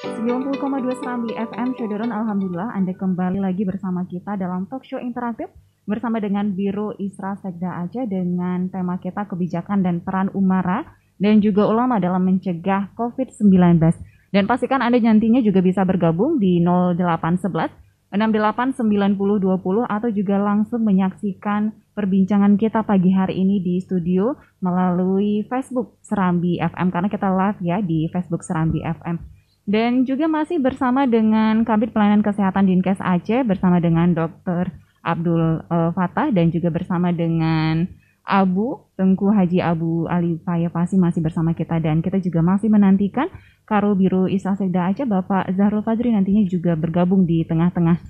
90,2 Serambi FM, Syederon, Alhamdulillah Anda kembali lagi bersama kita dalam talk show interaktif bersama dengan Biro Isra Sekda Aceh dengan tema kita kebijakan dan peran umara dan juga ulama dalam mencegah COVID-19. Dan pastikan Anda nantinya juga bisa bergabung di 0811 68 90 20 atau juga langsung menyaksikan perbincangan kita pagi hari ini di studio melalui Facebook Serambi FM karena kita live ya di Facebook Serambi FM. Dan juga masih bersama dengan Kabid Pelayanan Kesehatan Dinkes Aceh bersama dengan Dr. Abdul Fattah dan juga bersama dengan Abu Tengku Haji Abu Ali Payapasi masih bersama kita dan kita juga masih menantikan Karo Biro Isra Sekda Aceh Bapak Zahrul Fadri nantinya juga bergabung di tengah-tengah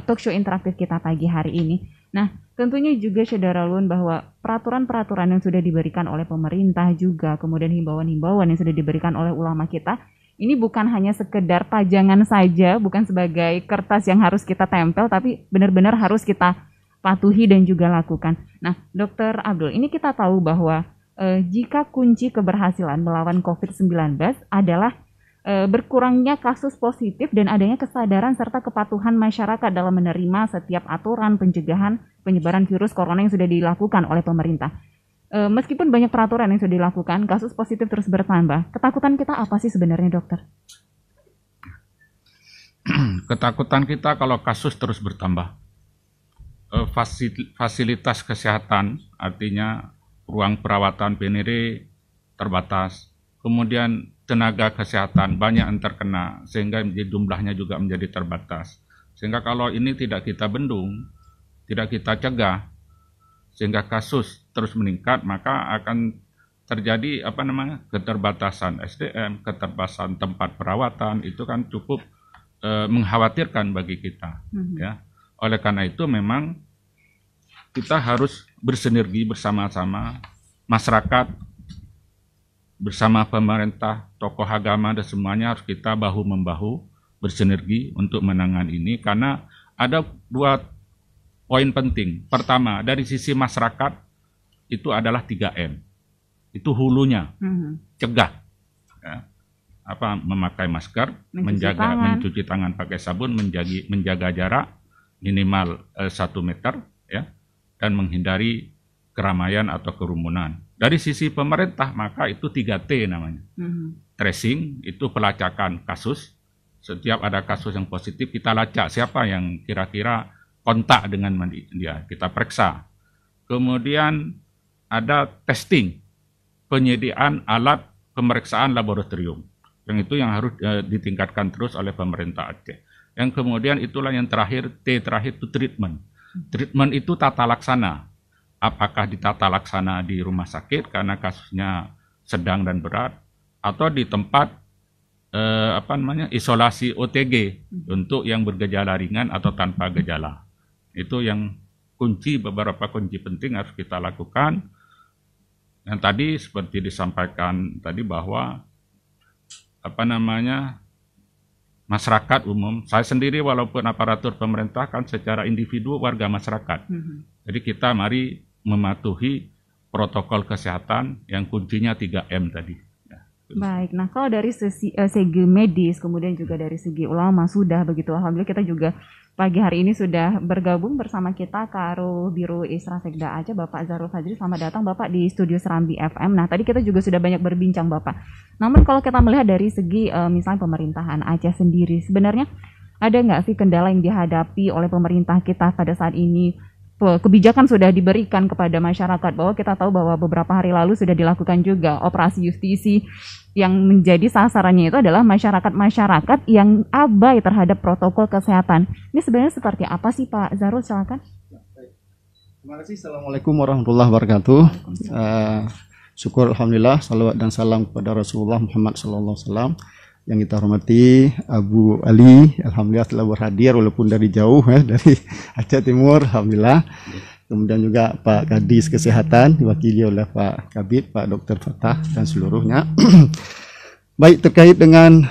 talk show interaktif kita pagi hari ini. Nah, tentunya juga Saudara Lun bahwa peraturan-peraturan yang sudah diberikan oleh pemerintah juga kemudian himbauan-himbauan yang sudah diberikan oleh ulama kita ini bukan hanya sekedar pajangan saja, bukan sebagai kertas yang harus kita tempel, tapi benar-benar harus kita patuhi dan juga lakukan. Nah, Dr. Abdul, ini kita tahu bahwa jika kunci keberhasilan melawan COVID-19 adalah berkurangnya kasus positif dan adanya kesadaran serta kepatuhan masyarakat dalam menerima setiap aturan pencegahan penyebaran virus corona yang sudah dilakukan oleh pemerintah. Meskipun banyak peraturan yang sudah dilakukan, kasus positif terus bertambah. Ketakutan kita apa sih sebenarnya, dokter? Ketakutan kita kalau kasus terus bertambah. Fasilitas kesehatan, artinya ruang perawatan PNRI terbatas. Kemudian tenaga kesehatan banyak yang terkena, sehingga jumlahnya juga menjadi terbatas. Sehingga kalau ini tidak kita bendung, tidak kita cegah, sehingga kasus terus meningkat, maka akan terjadi keterbatasan SDM, keterbatasan tempat perawatan, itu kan cukup mengkhawatirkan bagi kita. Ya. Oleh karena itu memang kita harus bersinergi bersama-sama, masyarakat, bersama pemerintah, tokoh agama, dan semuanya harus kita bahu-membahu bersinergi untuk menangani ini, karena ada dua poin penting. Pertama, dari sisi masyarakat itu adalah 3M. Itu hulunya, cegah. Ya. Memakai masker, mencuci tangan pakai sabun, menjaga jarak minimal 1 meter, ya, dan menghindari keramaian atau kerumunan. Dari sisi pemerintah, maka itu 3T namanya. Tracing, itu pelacakan kasus. Setiap ada kasus yang positif, kita lacak siapa yang kira-kira kontak dengan dia, kita periksa. Kemudian ada testing, penyediaan alat pemeriksaan laboratorium. Yang itu yang harus ditingkatkan terus oleh pemerintah Aceh. Yang kemudian itulah yang terakhir, T terakhir itu treatment. Treatment itu tata laksana. Apakah ditata laksana di rumah sakit karena kasusnya sedang dan berat, atau di tempat isolasi OTG untuk yang bergejala ringan atau tanpa gejala. Itu yang beberapa kunci penting harus kita lakukan. Yang tadi seperti disampaikan tadi bahwa masyarakat umum, saya sendiri walaupun aparatur pemerintah kan secara individu warga masyarakat. Jadi kita mari mematuhi protokol kesehatan yang kuncinya 3M tadi. Baik, nah kalau dari segi medis, kemudian juga dari segi ulama sudah begitu. Alhamdulillah kita juga pagi hari ini sudah bergabung bersama kita Karo Biro Isra Sekda Aceh, Bapak Zahrul Fadri. Selamat datang Bapak di studio Serambi FM. Nah tadi kita juga sudah banyak berbincang Bapak. Namun kalau kita melihat dari segi misalnya pemerintahan Aceh sendiri, sebenarnya ada nggak sih kendala yang dihadapi oleh pemerintah kita pada saat ini? Kebijakan sudah diberikan kepada masyarakat bahwa kita tahu bahwa beberapa hari lalu sudah dilakukan juga operasi justisi yang menjadi sasarannya itu adalah masyarakat-masyarakat yang abai terhadap protokol kesehatan. Ini sebenarnya seperti apa sih Pak Zahrul? Silakan. Terima kasih. Assalamualaikum warahmatullahi wabarakatuh. Syukur alhamdulillah, salawat dan salam kepada Rasulullah Muhammad SAW. Yang kita hormati Abu Ali, alhamdulillah telah berhadir walaupun dari jauh dari Aceh Timur, alhamdulillah. Kemudian juga Pak Kadis Kesehatan diwakili oleh Pak Kabid, Pak Dr. Fattah dan seluruhnya. Baik, terkait dengan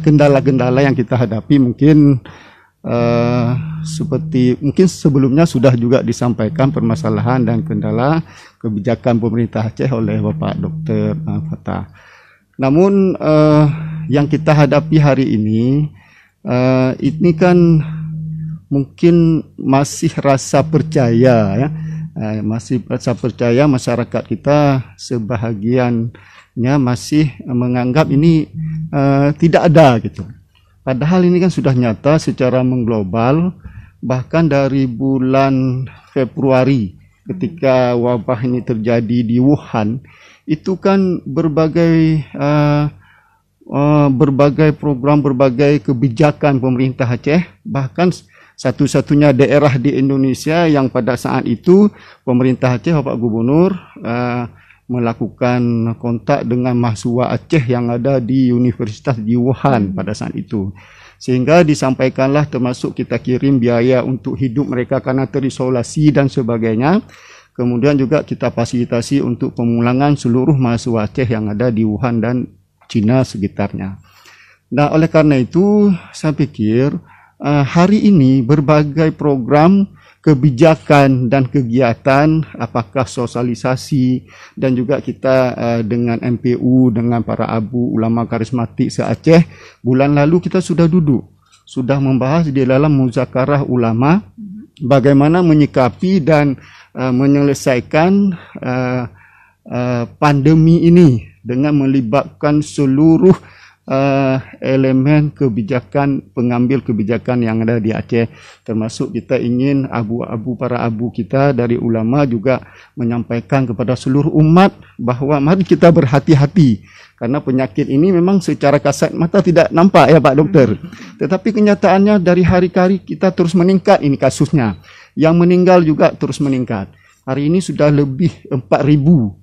kendala-kendala yang kita hadapi mungkin seperti mungkin sebelumnya sudah juga disampaikan permasalahan dan kendala kebijakan pemerintah Aceh oleh Bapak Dr. Fattah. Namun yang kita hadapi hari ini kan mungkin masih rasa percaya ya, masih rasa percaya masyarakat kita sebahagiannya masih menganggap ini tidak ada gitu. Padahal ini kan sudah nyata secara mengglobal, bahkan dari bulan Februari ketika wabah ini terjadi di Wuhan, itu kan berbagai program, berbagai kebijakan pemerintah Aceh, bahkan satu-satunya daerah di Indonesia yang pada saat itu pemerintah Aceh, Bapak Gubernur, melakukan kontak dengan mahasiswa Aceh yang ada di Universitas di Wuhan pada saat itu. Sehingga disampaikanlah termasuk kita kirim biaya untuk hidup mereka karena terisolasi dan sebagainya. Kemudian juga kita fasilitasi untuk pemulangan seluruh mahasiswa Aceh yang ada di Wuhan dan Cina sekitarnya. Nah, oleh karena itu saya pikir hari ini berbagai program, kebijakan dan kegiatan, apakah sosialisasi dan juga kita dengan MPU, dengan para abu ulama karismatik se-Aceh, bulan lalu kita sudah duduk, sudah membahas di dalam muzakarah ulama bagaimana menyikapi dan menyelesaikan pandemi ini dengan melibatkan seluruh elemen kebijakan, pengambil kebijakan yang ada di Aceh, termasuk kita ingin para abu kita dari ulama juga menyampaikan kepada seluruh umat bahwa mari kita berhati-hati karena penyakit ini memang secara kasat mata tidak nampak ya Pak Dokter, tetapi kenyataannya dari hari ke hari kita terus meningkat ini kasusnya, yang meninggal juga terus meningkat. Hari ini sudah lebih 4.000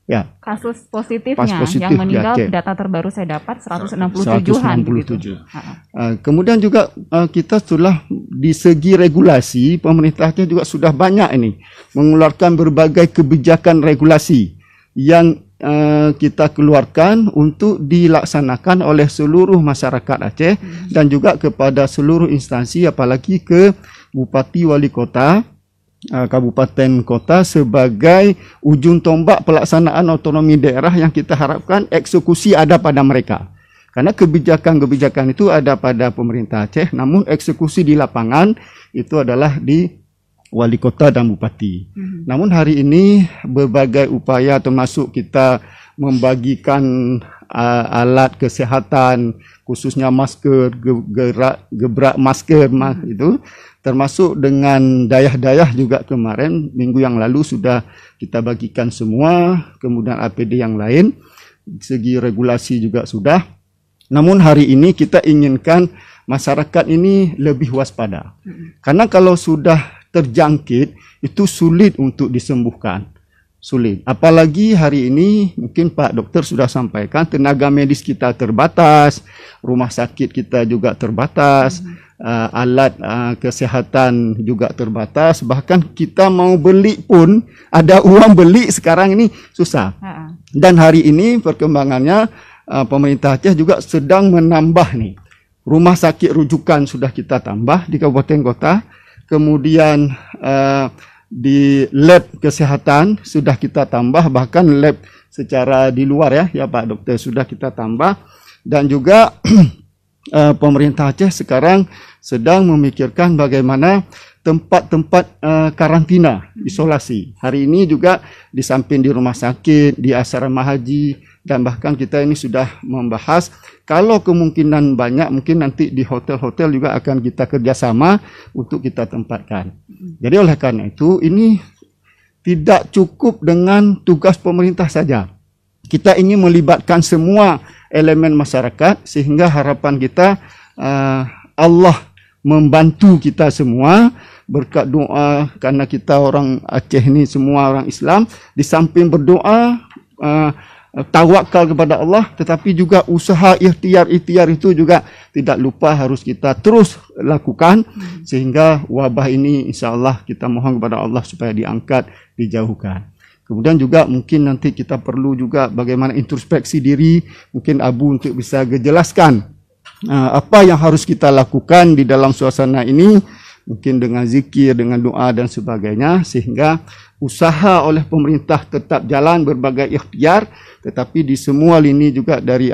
ya, kasus positifnya, yang meninggal data terbaru saya dapat 167-an. Kemudian juga kita setelah di segi regulasi, pemerintahnya juga sudah banyak ini mengeluarkan berbagai kebijakan regulasi yang kita keluarkan untuk dilaksanakan oleh seluruh masyarakat Aceh dan juga kepada seluruh instansi, apalagi ke Bupati Wali Kota, kabupaten kota sebagai ujung tombak pelaksanaan otonomi daerah yang kita harapkan eksekusi ada pada mereka. Karena kebijakan-kebijakan itu ada pada pemerintah Aceh, namun eksekusi di lapangan itu adalah di wali kota dan bupati. Namun hari ini berbagai upaya termasuk kita membagikan alat kesehatan, khususnya masker, gebrak masker itu, termasuk dengan dayah-dayah juga kemarin, minggu yang lalu sudah kita bagikan semua, kemudian APD yang lain, segi regulasi juga sudah. Namun hari ini kita inginkan masyarakat ini lebih waspada. Karena kalau sudah terjangkit, itu sulit untuk disembuhkan. Sulit. Apalagi hari ini mungkin Pak Dokter sudah sampaikan, tenaga medis kita terbatas, rumah sakit kita juga terbatas, alat kesehatan juga terbatas, bahkan kita mau beli pun ada uang beli sekarang ini susah. Dan hari ini perkembangannya pemerintah Aceh juga sedang menambah nih, rumah sakit rujukan sudah kita tambah di kabupaten kota, kemudian di lab kesehatan sudah kita tambah, bahkan lab secara di luar ya Pak Dokter sudah kita tambah, dan juga pemerintah Aceh sekarang sedang memikirkan bagaimana tempat-tempat karantina, isolasi. Hari ini juga di samping di rumah sakit, di asrama haji, dan bahkan kita ini sudah membahas kalau kemungkinan banyak mungkin nanti di hotel-hotel juga akan kita kerjasama untuk kita tempatkan. Jadi oleh karena itu ini tidak cukup dengan tugas pemerintah saja. Kita ingin melibatkan semua elemen masyarakat sehingga harapan kita Allah membantu kita semua berkat doa, karena kita orang Aceh ini semua orang Islam, di samping berdoa tawakal kepada Allah, tetapi juga usaha ikhtiar itu juga tidak lupa harus kita terus lakukan sehingga wabah ini insya-Allah kita mohon kepada Allah supaya diangkat, dijauhkan. Kemudian juga mungkin nanti kita perlu juga bagaimana introspeksi diri, mungkin Abu untuk bisa jelaskan apa yang harus kita lakukan di dalam suasana ini mungkin dengan zikir, dengan doa dan sebagainya, sehingga usaha oleh pemerintah tetap jalan berbagai ikhtiar, tetapi di semua lini juga dari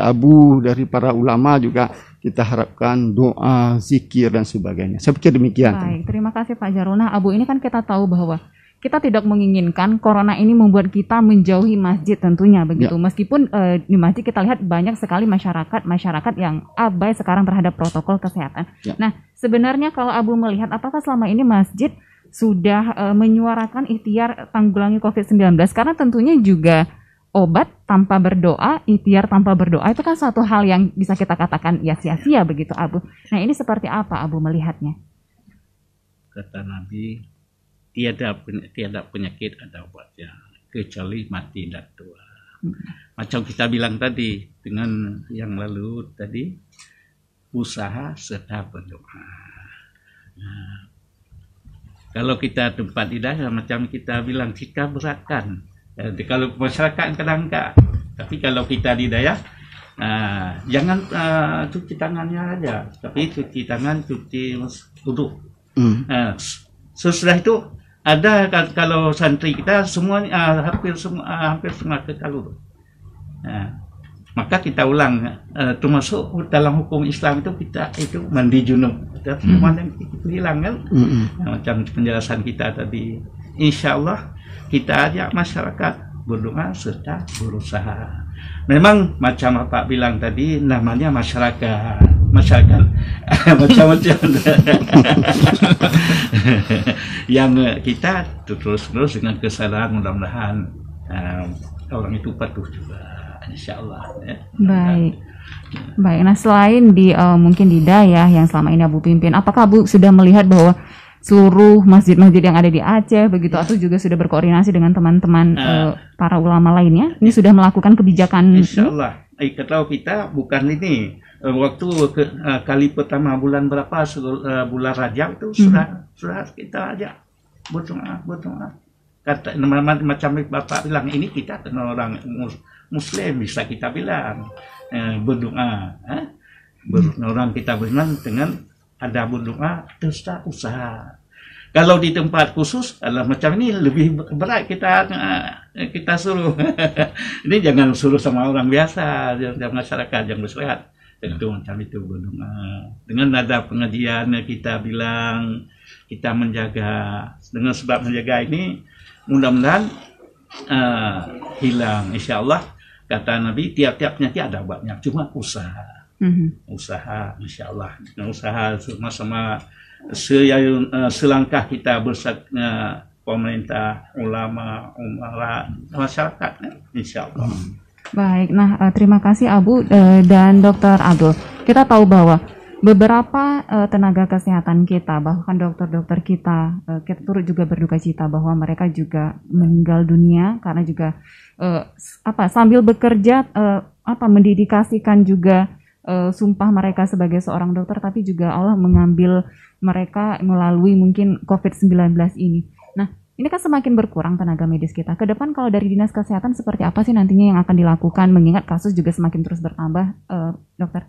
dari para ulama juga kita harapkan doa, zikir dan sebagainya. Saya pikir demikian. Baik, terima kasih Pak Jarul. Nah, Abu, ini kan kita tahu bahwa kita tidak menginginkan corona ini membuat kita menjauhi masjid tentunya begitu. Ya. Meskipun di masjid kita lihat banyak sekali masyarakat yang abai sekarang terhadap protokol kesehatan. Ya. Nah, sebenarnya kalau Abu melihat apakah selama ini masjid sudah menyuarakan ikhtiar tanggulangi COVID-19? Karena tentunya juga obat tanpa berdoa, ikhtiar tanpa berdoa itu kan suatu hal yang bisa kita katakan ya sia-sia begitu, Abu. Nah, ini seperti apa Abu melihatnya? Kata Nabi, tiada penyakit ada obatnya kecuali mati dan tua. Macam kita bilang tadi dengan yang lalu tadi, usaha serta berdoa. Nah, kalau kita tempat hidayah macam kita bilang kita beratkan. Kalau masyarakat kadang enggak, tapi kalau kita hidayah, jangan cuci tangannya aja, tapi cuci tangan, cuci wudhu. Sesudah itu ada kalau santri kita semuanya hampir semua ke kalur. Maka kita ulang, termasuk dalam hukum Islam itu mandi junub. Semua yang itu hilang kan? Macam penjelasan kita tadi. Insya Allah kita ajak masyarakat berdoa serta berusaha. Memang macam apa bilang tadi, namanya masyarakat macam-macam. Yang kita terus dengan kesadaran mudah-mudahan orang itu patuh juga, insya Allah. Ya. Baik. Nah, selain mungkin di Dayah yang selama ini Abu pimpin, apakah Abu sudah melihat bahwa seluruh masjid-masjid yang ada di Aceh begitu, atau juga sudah berkoordinasi dengan teman-teman para ulama lainnya, ini sudah melakukan kebijakan? Insya Allah. Kalau kita bukan ini waktu kali pertama bulan berapa bulan Rajab itu sudah kita ajak berdoa. Kata macam Bapak bilang, ini kita kena orang Muslim, bisa kita bilang berdoa. Orang kita beriman dengan ada berdoa terus usaha. Kalau di tempat khusus macam ini lebih berat kita suruh. Ini jangan suruh sama orang biasa, masyarakat yang bersehat. Tentu macam itu berdoa. Dengan ada pengajian kita bilang kita menjaga, dengan sebab menjaga ini mudah-mudahan hilang. Insya Allah kata Nabi tiap-tiap penyakit ada obatnya, cuma usaha. Usaha, insya Allah. Dengan usaha sama-sama selangkah kita bersama pemerintah, ulama, masyarakat, insya Allah. Baik, nah terima kasih Abu dan Dr. Abdul. Kita tahu bahwa beberapa tenaga kesehatan kita, bahkan dokter-dokter kita turut juga berduka cita bahwa mereka juga meninggal dunia karena juga sambil bekerja mendedikasikan juga sumpah mereka sebagai seorang dokter, tapi juga Allah mengambil mereka melalui mungkin COVID-19 ini. Nah, ini kan semakin berkurang tenaga medis kita. Ke depan kalau dari Dinas Kesehatan seperti apa sih nantinya yang akan dilakukan, mengingat kasus juga semakin terus bertambah, dokter?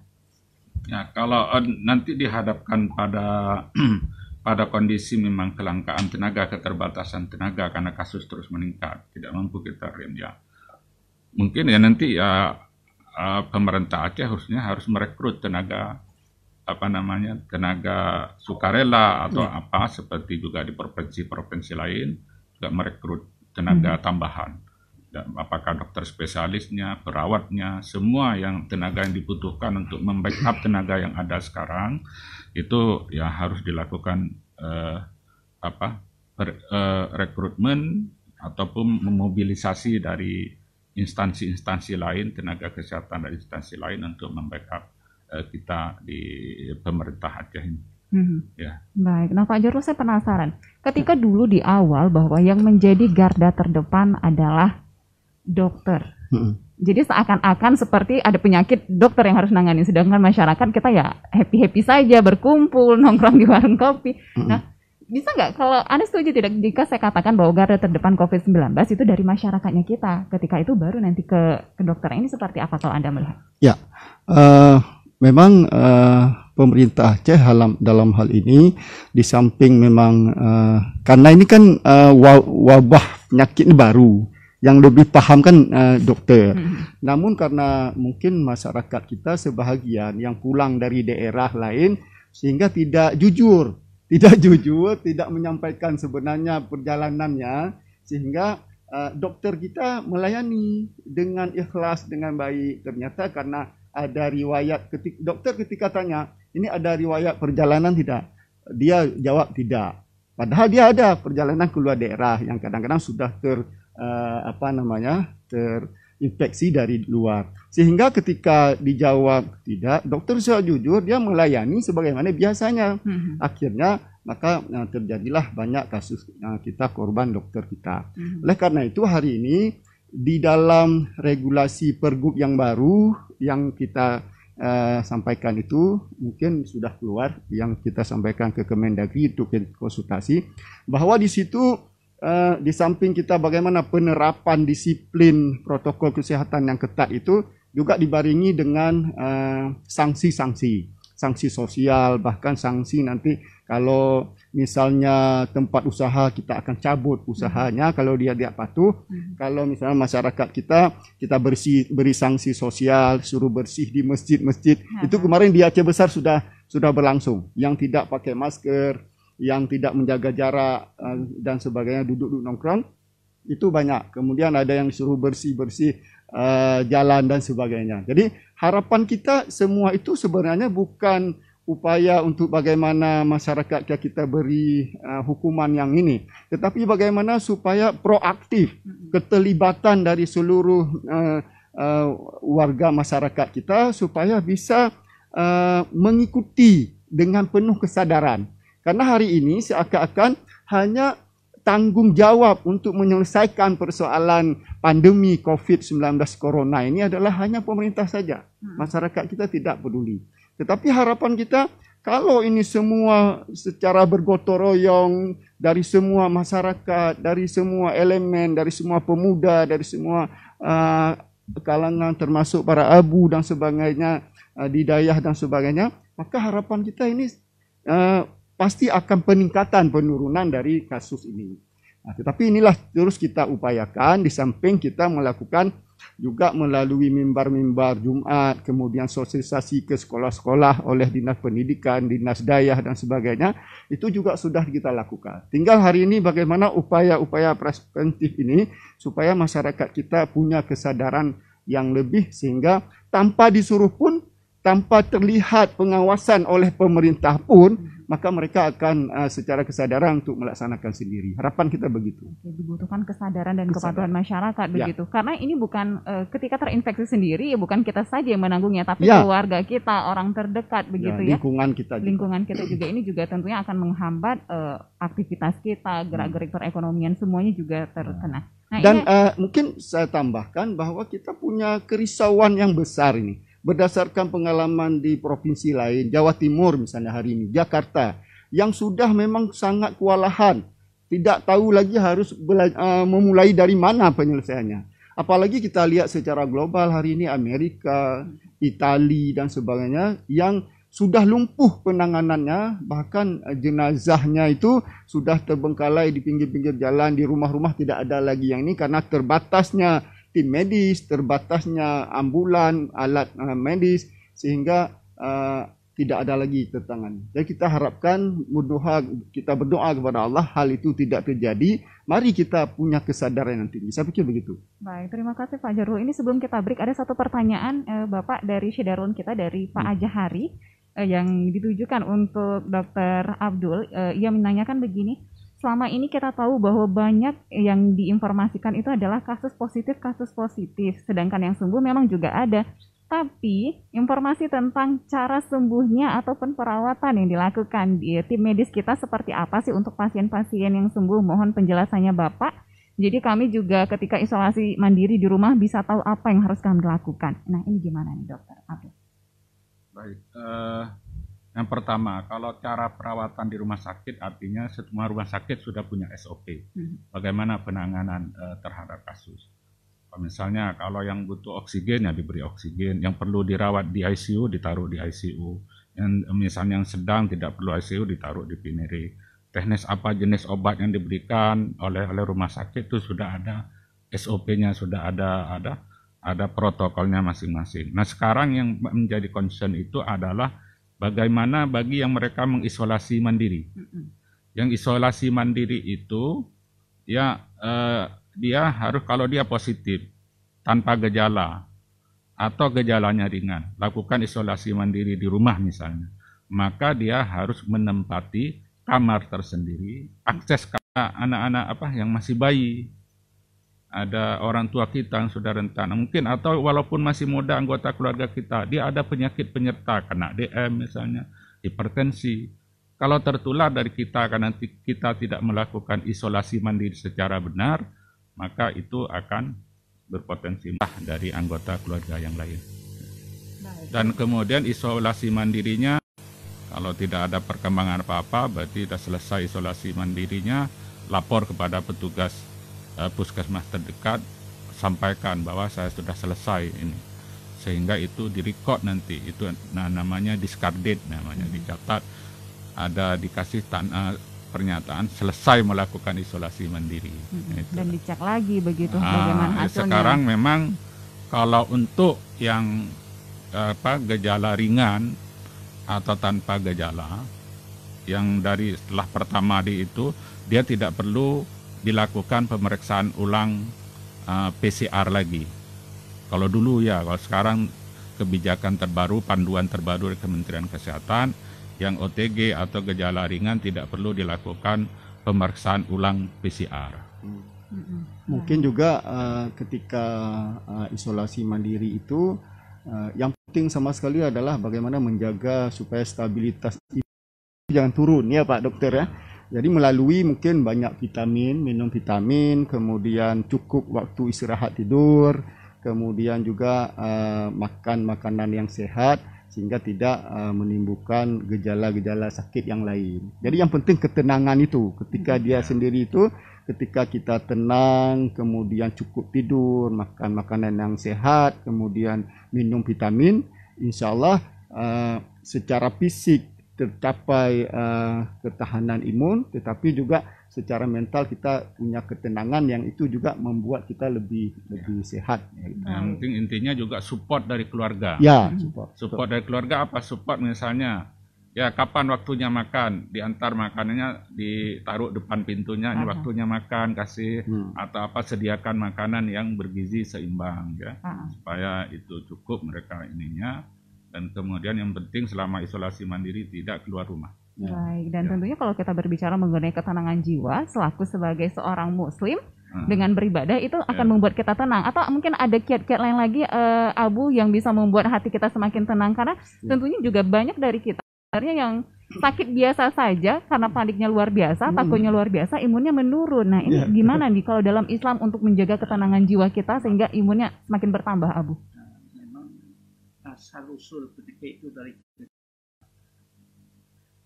Ya, kalau nanti dihadapkan pada kondisi memang kelangkaan tenaga, keterbatasan tenaga karena kasus terus meningkat, tidak mampu kita rem ya. Mungkin ya nanti ya pemerintah Aceh harus merekrut tenaga sukarela atau seperti juga di provinsi-provinsi lain juga merekrut tenaga tambahan. Dan apakah dokter spesialisnya, perawatnya, semua tenaga yang dibutuhkan untuk membackup tenaga yang ada sekarang itu ya harus dilakukan rekrutmen ataupun memobilisasi dari instansi-instansi lain, tenaga kesehatan dari instansi lain untuk membackup kita di pemerintah Aceh ini. Ya. Baik, nah Pak Jarul, saya penasaran. Ketika dulu di awal bahwa yang menjadi garda terdepan adalah dokter. Jadi seakan-akan seperti ada penyakit dokter yang harus nangani, sedangkan masyarakat kita ya happy-happy saja, berkumpul, nongkrong di warung kopi. Nah, bisa nggak kalau Anda setuju tidak jika saya katakan bahwa garda terdepan COVID-19 itu dari masyarakatnya kita, ketika itu baru nanti ke dokter. Ini seperti apa kalau Anda melihat? Ya, memang pemerintah Aceh dalam hal ini, di samping memang karena ini kan wabah penyakit ini baru, yang lebih paham kan dokter. Namun karena mungkin masyarakat kita sebahagian yang pulang dari daerah lain sehingga tidak jujur, tidak menyampaikan sebenarnya perjalanannya, sehingga dokter kita melayani dengan ikhlas, dengan baik. Ternyata karena ada riwayat, dokter ketika tanya, ini ada riwayat perjalanan tidak? Dia jawab tidak. Padahal dia ada perjalanan keluar daerah yang kadang-kadang sudah terinfeksi dari luar. Sehingga ketika dijawab tidak, dokter secara jujur dia melayani sebagaimana biasanya. Akhirnya maka terjadilah banyak kasus kita korban dokter kita. Oleh karena itu hari ini di dalam regulasi Pergub yang baru yang kita sampaikan itu mungkin sudah keluar, yang kita sampaikan ke Kemendagri untuk konsultasi, bahwa di situ di samping kita bagaimana penerapan disiplin protokol kesehatan yang ketat itu juga dibarengi dengan sanksi sosial, bahkan sanksi nanti kalau misalnya tempat usaha kita akan cabut usahanya kalau dia tidak patuh. Kalau misalnya masyarakat kita beri sanksi sosial, suruh bersih di masjid-masjid. Itu kemarin di Aceh Besar sudah berlangsung. Yang tidak pakai masker, yang tidak menjaga jarak dan sebagainya, duduk nongkrong, itu banyak. Kemudian ada yang suruh bersih-bersih jalan dan sebagainya. Jadi harapan kita semua itu sebenarnya bukan upaya untuk bagaimana masyarakat kita beri hukuman yang ini, tetapi bagaimana supaya proaktif keterlibatan dari seluruh warga masyarakat kita supaya bisa mengikuti dengan penuh kesadaran. Karena hari ini seakan-akan hanya tanggung jawab untuk menyelesaikan persoalan pandemi COVID-19 Corona ini adalah hanya pemerintah saja. Masyarakat kita tidak peduli. Tetapi harapan kita, kalau ini semua secara bergotong royong dari semua masyarakat, dari semua elemen, dari semua pemuda, dari semua kalangan termasuk para abu dan sebagainya, didayah dan sebagainya, maka harapan kita ini pasti akan peningkatan penurunan dari kasus ini. Nah, tetapi inilah terus kita upayakan, di samping kita melakukan juga melalui mimbar-mimbar Jumat, kemudian sosialisasi ke sekolah-sekolah oleh Dinas Pendidikan, Dinas Dayah dan sebagainya, itu juga sudah kita lakukan. Tinggal hari ini bagaimana upaya-upaya preventif ini supaya masyarakat kita punya kesadaran yang lebih, sehingga tanpa disuruh pun, tanpa terlihat pengawasan oleh pemerintah pun, maka mereka akan secara kesadaran untuk melaksanakan sendiri. Harapan kita begitu. Dibutuhkan kesadaran dan kepatuhan masyarakat begitu. Karena ini bukan ketika terinfeksi sendiri, ya bukan kita saja yang menanggungnya, tapi keluarga kita, orang terdekat begitu ya. Lingkungan kita juga ini juga tentunya akan menghambat aktivitas kita, gerak-gerik perekonomian semuanya juga terkena. Nah, dan mungkin saya tambahkan bahwa kita punya kerisauan yang besar ini. Berdasarkan pengalaman di provinsi lain, Jawa Timur misalnya hari ini, Jakarta, yang sudah memang sangat kewalahan, tidak tahu lagi harus memulai dari mana penyelesaiannya. Apalagi kita lihat secara global hari ini Amerika, Italia dan sebagainya yang sudah lumpuh penanganannya, bahkan jenazahnya itu sudah terbengkalai di pinggir-pinggir jalan, di rumah-rumah tidak ada lagi yang ini karena terbatasnya tim medis, terbatasnya ambulan, alat medis, sehingga tidak ada lagi tertangani. Jadi kita harapkan, kita berdoa kepada Allah hal itu tidak terjadi. Mari kita punya kesadaran yang tinggi. Saya pikir begitu. Baik, terima kasih Pak Jarul. Ini sebelum kita break ada satu pertanyaan Bapak dari Syederun kita, dari Pak Ajahari yang ditujukan untuk Dr. Abdul. Ia menanyakan begini. Selama ini kita tahu bahwa banyak yang diinformasikan itu adalah kasus positif, sedangkan yang sembuh memang juga ada. Tapi informasi tentang cara sembuhnya ataupun perawatan yang dilakukan di tim medis kita seperti apa sih untuk pasien-pasien yang sembuh? Mohon penjelasannya Bapak. Jadi kami juga ketika isolasi mandiri di rumah bisa tahu apa yang harus kami lakukan. Nah ini gimana nih dokter? Baik. Yang pertama, kalau cara perawatan di rumah sakit, artinya semua rumah sakit sudah punya SOP. Bagaimana penanganan terhadap kasus. Misalnya kalau yang butuh oksigen ya diberi oksigen, yang perlu dirawat di ICU ditaruh di ICU, Yang misalnya yang sedang tidak perlu ICU ditaruh di Pinere. Teknis apa jenis obat yang diberikan oleh rumah sakit itu sudah ada SOP-nya, sudah ada protokolnya masing-masing. Nah, sekarang yang menjadi concern itu adalah bagaimana bagi yang mereka mengisolasi mandiri. Yang isolasi mandiri itu ya dia harus, kalau dia positif tanpa gejala atau gejalanya ringan, lakukan isolasi mandiri di rumah misalnya, maka dia harus menempati kamar tersendiri, akses ke anak-anak yang masih bayi, ada orang tua kita yang sudah rentan, mungkin atau walaupun masih muda anggota keluarga kita, dia ada penyakit penyerta, kena DM misalnya, hipertensi. Kalau tertular dari kita karena kita tidak melakukan isolasi mandiri secara benar, maka itu akan berpotensi dari anggota keluarga yang lain. Dan kemudian isolasi mandirinya, kalau tidak ada perkembangan apa-apa, berarti sudah selesai isolasi mandirinya, lapor kepada petugas puskesmas terdekat, sampaikan bahwa saya sudah selesai ini, sehingga itu direkod nanti, itu namanya discarded, namanya dicatat, ada dikasih pernyataan selesai melakukan isolasi mandiri. Dan dicek lagi begitu bagaimana hasilnya. Sekarang memang kalau untuk yang gejala ringan atau tanpa gejala, yang dari setelah pertama itu dia tidak perlu dilakukan pemeriksaan ulang PCR lagi. Kalau dulu ya, kalau sekarang kebijakan terbaru, panduan terbaru dari Kementerian Kesehatan, yang OTG atau gejala ringan tidak perlu dilakukan pemeriksaan ulang PCR. Mungkin juga ketika isolasi mandiri itu yang penting sama sekali adalah bagaimana menjaga supaya stabilitas itu jangan turun ya Pak Dokter ya. Jadi melalui mungkin banyak vitamin, minum vitamin, kemudian cukup waktu istirahat tidur, kemudian juga makan makanan yang sehat, sehingga tidak menimbulkan gejala-gejala sakit yang lain. Jadi yang penting ketenangan itu, ketika dia sendiri itu, ketika kita tenang, kemudian cukup tidur, makan makanan yang sehat, kemudian minum vitamin, insya Allah secara fisik tercapai ketahanan imun, tetapi juga secara mental kita punya ketenangan yang itu juga membuat kita lebih sehat. Yang penting intinya juga support dari keluarga. Ya, support dari keluarga apa? Support misalnya, ya kapan waktunya makan, diantar makanannya ditaruh depan pintunya, ini waktunya makan, kasih atau apa, sediakan makanan yang bergizi seimbang ya, supaya itu cukup mereka ininya. Dan kemudian yang penting selama isolasi mandiri tidak keluar rumah. Baik, dan tentunya kalau kita berbicara mengenai ketenangan jiwa, selaku sebagai seorang muslim, dengan beribadah itu akan membuat kita tenang. Atau mungkin ada kiat-kiat lain lagi, Abu, yang bisa membuat hati kita semakin tenang. Karena tentunya juga banyak dari kita sebenarnya yang sakit biasa saja, karena paniknya luar biasa, takutnya luar biasa, imunnya menurun. Nah ini gimana nih kalau dalam Islam untuk menjaga ketenangan jiwa kita sehingga imunnya semakin bertambah, Abu? Memang asal-usul penyakit itu dari kita.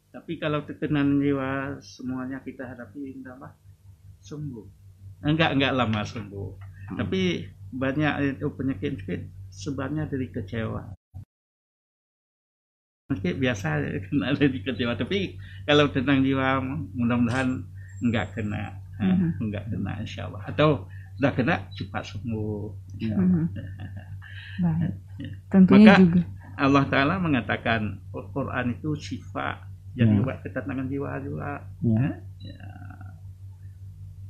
Tapi kalau ketenangan jiwa semuanya kita hadapi lama sembuh. Enggak lama sembuh. Tapi banyak itu penyakit sebabnya dari kecewa. Penyakit biasa kena dari kecewa. Tapi kalau tenang jiwa mudah-mudahan enggak kena. Enggak kena insya Allah. Atau sudah kena cepat sembuh. Baik. Tentunya maka juga Allah Ta'ala mengatakan Al-Quran itu sifat. Jadi buat ketenangan jiwa juga.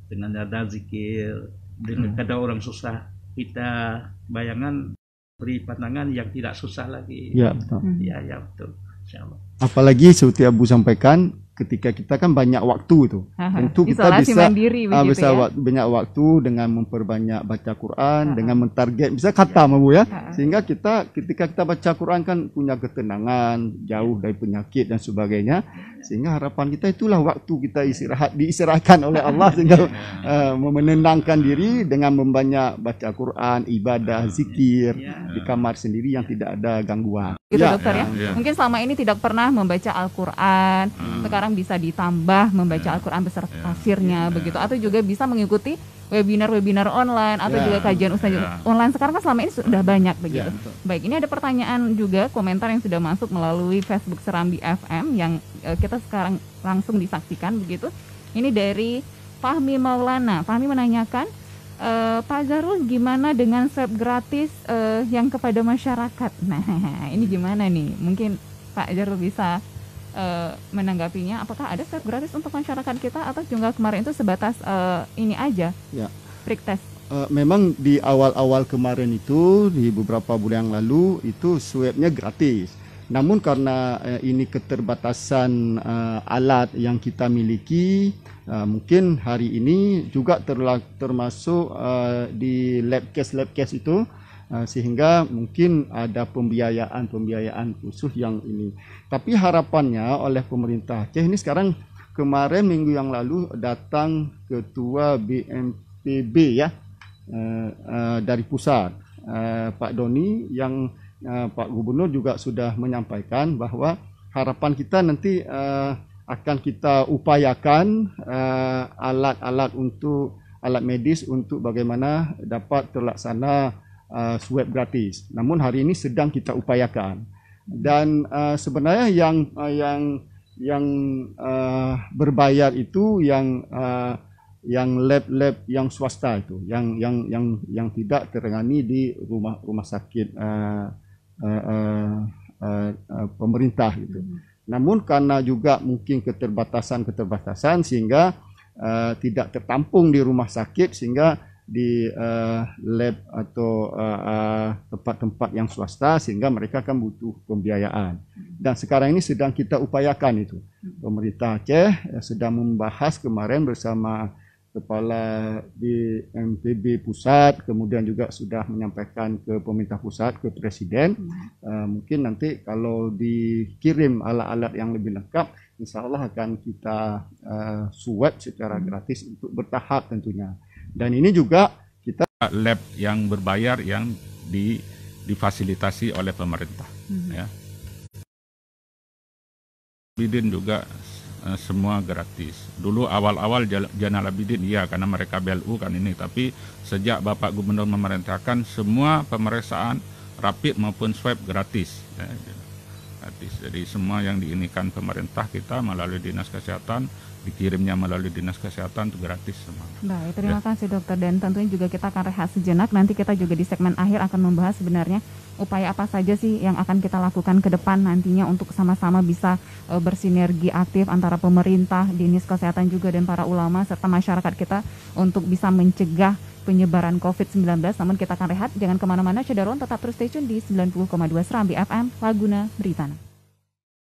Dengan ada zikir, dengan kada orang susah, kita bayangan beri pandangan yang tidak susah lagi. Ya, betul. Ya betul. Insyaallah. Apalagi seperti Abu sampaikan, ketika kita kan banyak waktu itu, tentu kita bisa banyak waktu dengan memperbanyak baca Quran, dengan mentarget, bisa khatam Abu ya, sehingga kita ketika kita baca Quran kan punya ketenangan, jauh dari penyakit dan sebagainya, sehingga harapan kita itulah waktu kita diistirahatkan oleh Allah sehingga menenangkan diri dengan membanyak baca Quran, ibadah, zikir di kamar sendiri yang tidak ada gangguan. Gitu dokter ya. Mungkin selama ini tidak pernah membaca Al-Quran, sekarang bisa ditambah membaca Al-Quran beserta tafsirnya begitu, atau juga bisa mengikuti webinar online atau Ya. juga kajian ustaz Ya. online sekarang kan selama ini sudah banyak begitu. Ya, betul. Baik, ini ada pertanyaan juga komentar yang sudah masuk melalui Facebook Serambi FM yang kita sekarang langsung disaksikan begitu. Ini dari Fahmi Maulana. Fahmi menanyakan, Pak Zarul, gimana dengan swab gratis yang kepada masyarakat? Nah, ini gimana nih? Mungkin Pak Zarul bisa menanggapinya. Apakah ada swab gratis untuk masyarakat kita atau juga kemarin itu sebatas ini aja? Ya. Prick test. Memang di awal-awal kemarin itu, di beberapa bulan yang lalu, itu swabnya gratis. Namun karena ini keterbatasan alat yang kita miliki, mungkin hari ini juga termasuk di lab case itu, sehingga mungkin ada pembiayaan khusus yang ini. Tapi harapannya oleh pemerintah Aceh ini sekarang, kemarin minggu yang lalu datang Ketua BNPB ya, dari pusat, Pak Doni, yang Pak Gubernur juga sudah menyampaikan bahwa harapan kita nanti akan kita upayakan alat medis untuk bagaimana dapat terlaksana swab gratis. Namun hari ini sedang kita upayakan. Dan sebenarnya yang berbayar itu yang lab-lab yang swasta itu, yang tidak tertangani di rumah sakit pemerintah gitu. Namun karena juga mungkin keterbatasan sehingga tidak tertampung di rumah sakit, sehingga di lab atau tempat-tempat yang swasta, sehingga mereka akan butuh pembiayaan. Dan sekarang ini sedang kita upayakan itu. Pemerintah Aceh sedang membahas kemarin bersama Kepala BNPB pusat, kemudian juga sudah menyampaikan ke pemerintah pusat, ke Presiden. Mungkin nanti kalau dikirim alat-alat yang lebih lengkap, insya Allah akan kita swab secara gratis untuk bertahap tentunya. Dan ini juga kita lab yang berbayar yang difasilitasi oleh pemerintah. Ya. Bidin juga semua gratis. Dulu awal-awal Jainal Abidin iya, karena mereka BLU kan ini, tapi sejak Bapak Gubernur memerintahkan semua pemeriksaan rapid maupun swab gratis. Ya, gratis. Jadi semua yang diinikan pemerintah kita melalui Dinas Kesehatan, dikirimnya melalui Dinas Kesehatan itu gratis semua. Baik, terima kasih dokter, dan tentunya juga kita akan rehat sejenak. Nanti kita juga di segmen akhir akan membahas sebenarnya upaya apa saja sih yang akan kita lakukan ke depan nantinya untuk sama-sama bisa bersinergi aktif antara pemerintah, Dinas Kesehatan juga dan para ulama serta masyarakat kita untuk bisa mencegah penyebaran COVID-19. Namun kita akan rehat, jangan kemana-mana, Cederon, tetap terus stay tune di 90,2 Serambi FM, Laguna Beritana.